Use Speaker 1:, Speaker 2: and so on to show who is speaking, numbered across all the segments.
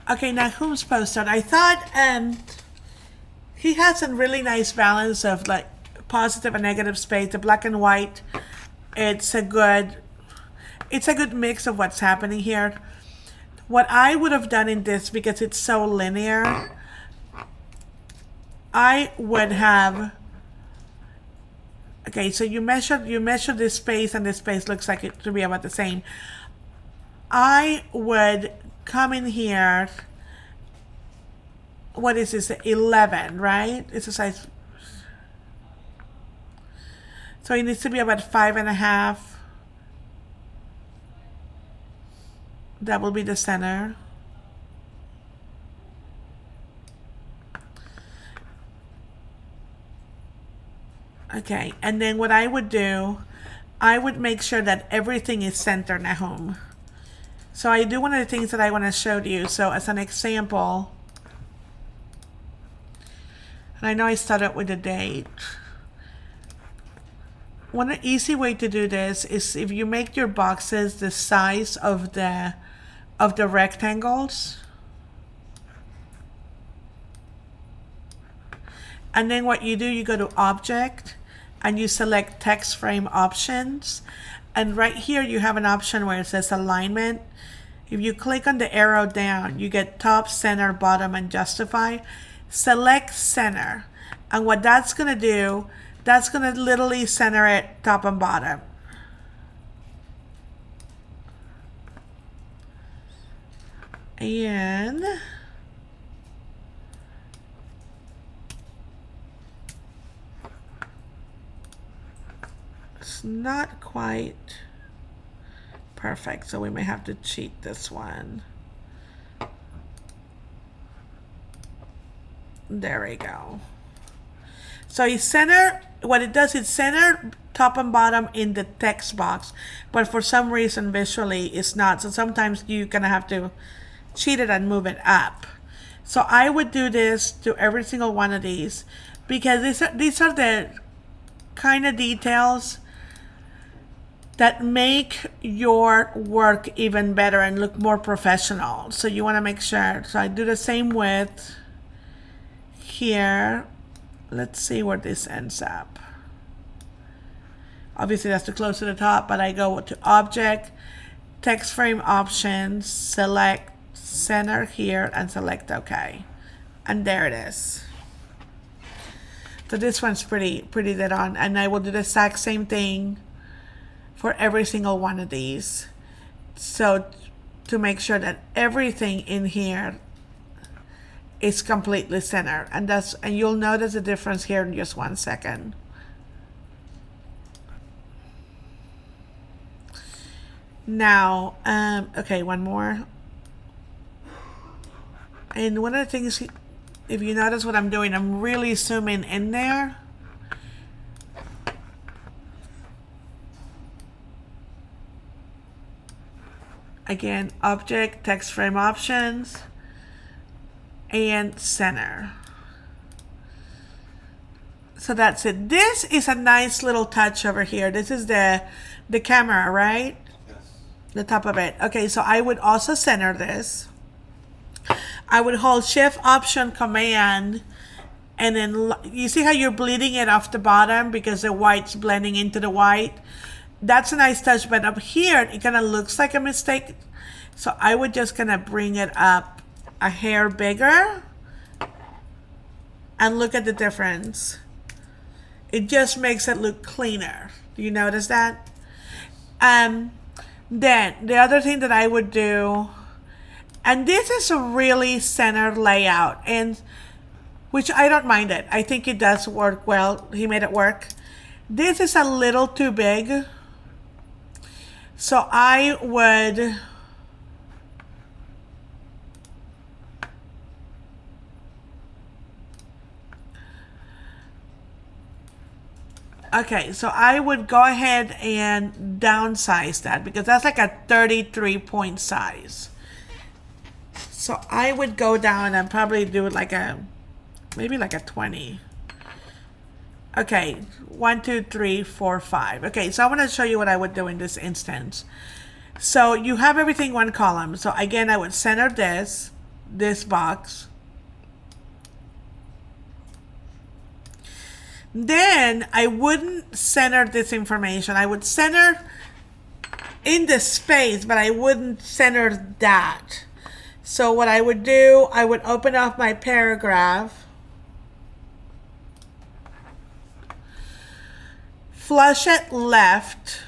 Speaker 1: Okay, Nahum's posted. I thought he has a really nice balance of like positive and negative space. The black and white, it's a good it's a good mix of what's happening here. What I would have done in this, because it's so linear, I would have, okay, so you measure this space, and this space looks like it to be about the same. I would come in here. What is this? 11, right? It's a size. So it needs to be about 5.5. That will be the center. Okay, and then what I would do, I would make sure that everything is centered at home. So I do one of the things that I want to show you. So as an example, and I know I started with the date. One easy way to do this is if you make your boxes the size of the rectangles. And then what you do, you go to Object and you select Text Frame Options. And right here you have an option where it says Alignment. If you click on the arrow down, you get Top, Center, Bottom, and Justify. Select Center. And what that's going to do, that's going to literally center it top and bottom. And it's not quite perfect, so we may have to cheat this one. There we go. So it's center, what it does is center top and bottom in the text box, but for some reason visually it's not. So sometimes you're gonna have to cheat it and move it up. So I would do this to every single one of these, because these are the kind of details that make your work even better and look more professional. So you want to make sure. So I do the same with here. Let's see where this ends up. Obviously that's too close to the top, but I go to Object, Text Frame Options, select Center here, and select OK. And there it is. So this one's pretty dead on. And I will do the exact same thing for every single one of these. So to make sure that everything in here is completely centered, and you'll notice the difference here in just 1 second. Now, okay, one more. And one of the things, if you notice what I'm doing, I'm really zooming in there. Again, Object, Text Frame Options, and Center. So that's it. This is a nice little touch over here. This is the camera, right?
Speaker 2: Yes.
Speaker 1: The top of it. Okay, so I would also center this. I would hold Shift, Option, Command, and then you see how you're bleeding it off the bottom because the white's blending into the white? That's a nice touch, but up here it kind of looks like a mistake. So I would just kind of bring it up a hair bigger, and look at the difference. It just makes it look cleaner. Do you notice that? Then the other thing that I would do, and this is a really centered layout, and which I don't mind it. I think it does work well. He made it work. This is a little too big. So I would okay, so I would go ahead and downsize that because that's like a 33 point size. So I would go down and probably do it like maybe like a 20. Okay, 1, 2, 3, 4, 5. Okay, so I want to show you what I would do in this instance. So you have everything one column. So again, I would center this. this box. Then I wouldn't center this information. I would center in the space, but I wouldn't center that. So what I would do, I would open up my paragraph, flush it left.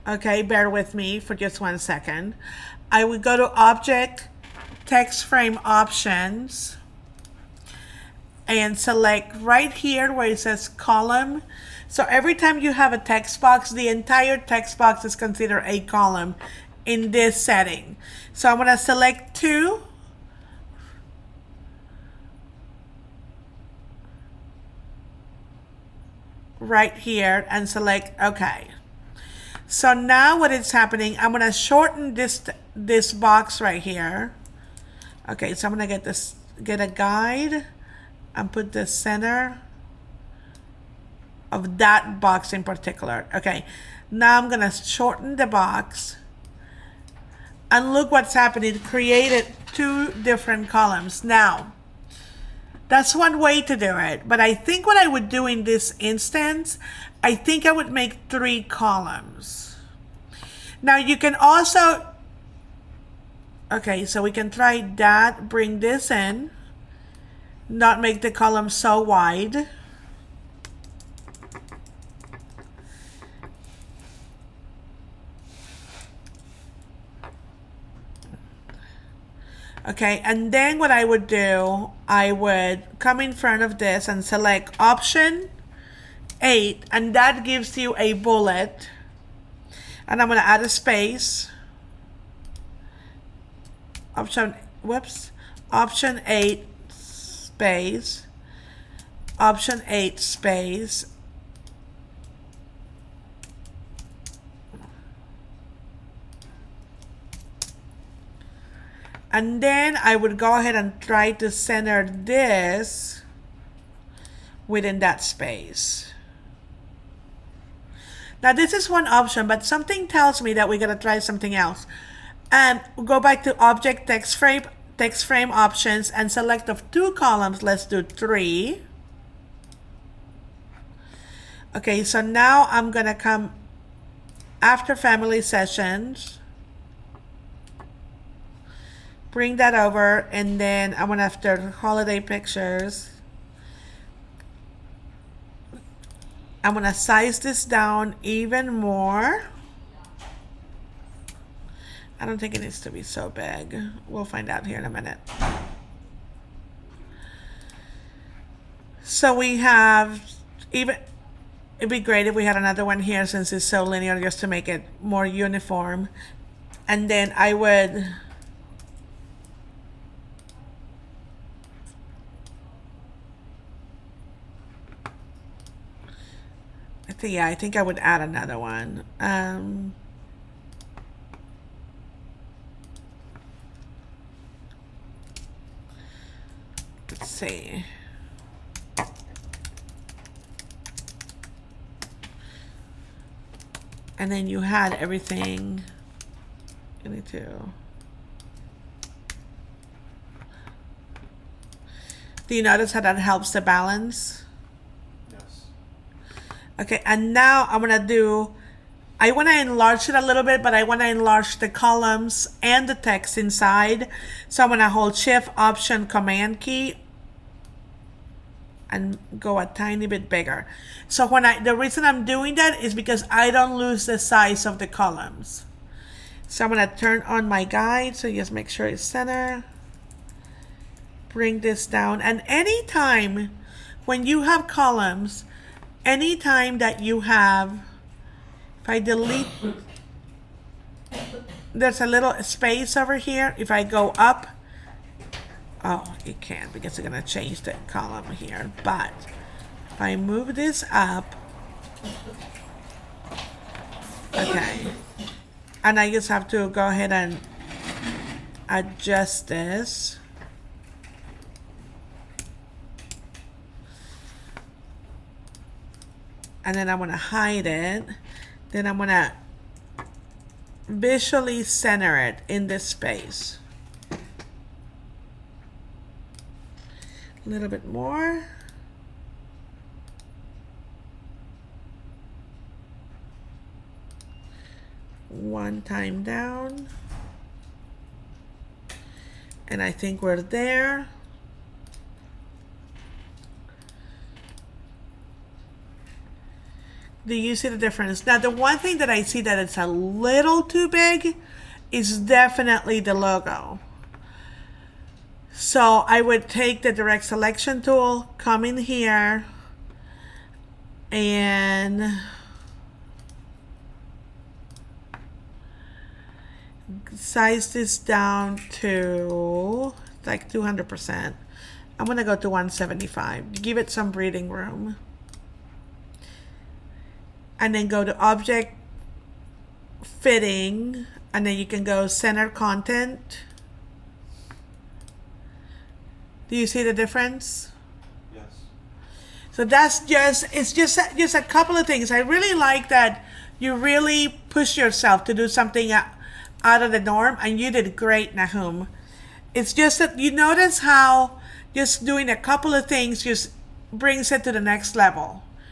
Speaker 1: Okay, bear with me for just 1 second. I would go to Object, Text Frame Options, and select right here where it says column. So every time you have a text box, the entire text box is considered a column in this setting. So I'm going to select 2. Right here and select OK. So now what is happening, I'm going to shorten this box right here. Okay, so I'm going to get a guide and put the center of that box in particular. Okay, now I'm going to shorten the box. And look what's happened. It created 2 different columns. Now, that's one way to do it. But I think what I would do in this instance, I think I would make 3 columns. Now you can also, okay, so we can try that, bring this in, not make the column so wide. Okay, and then what I would do, I would come in front of this and select Option 8, and that gives you a bullet. And I'm going to add a space. Option 8 space. Option 8 space. And then I would go ahead and try to center this within that space. Now this is one option, but something tells me that we're going to try something else. And go back to Object, Text Frame Options, and select of 2 columns. Let's do 3. Okay, so now I'm going to come after Family Sessions. Bring that over, and then I'm going to after Holiday Pictures. I'm going to size this down even more. I don't think it needs to be so big. We'll find out here in a minute. So we have, it'd be great if we had another one here since it's so linear, just to make it more uniform. And then I would I think I would add another one. Let's see. And then you had everything. You need to. Do you notice how that helps the balance? Okay, and now I'm going to do, I want to enlarge it a little bit, but I want to enlarge the columns and the text inside. So I'm going to hold Shift, Option, Command key and go a tiny bit bigger. So the reason I'm doing that is because I don't lose the size of the columns. So I'm going to turn on my guide, so just make sure it's center. Bring this down, and anytime when you have columns, anytime that you have, if I delete, there's a little space over here. If I go up, oh, it can't because it's going to change the column here. But if I move this up, okay, and I just have to go ahead and adjust this. And then I'm going to hide it. Then I'm going to visually center it in this space. A little bit more. One time down. And I think we're there. Do you see the difference? Now, the one thing that I see that it's a little too big is definitely the logo. So I would take the direct selection tool, come in here, and size this down to like 200%. I'm gonna go to 175. Give it some breathing room. And then go to object fitting, and then you can go center content. Do you see the difference?
Speaker 2: Yes.
Speaker 1: So that's it's just a couple of things. I really like that you really push yourself to do something out of the norm, and you did great, Nahum. It's just that you notice how just doing a couple of things just brings it to the next level.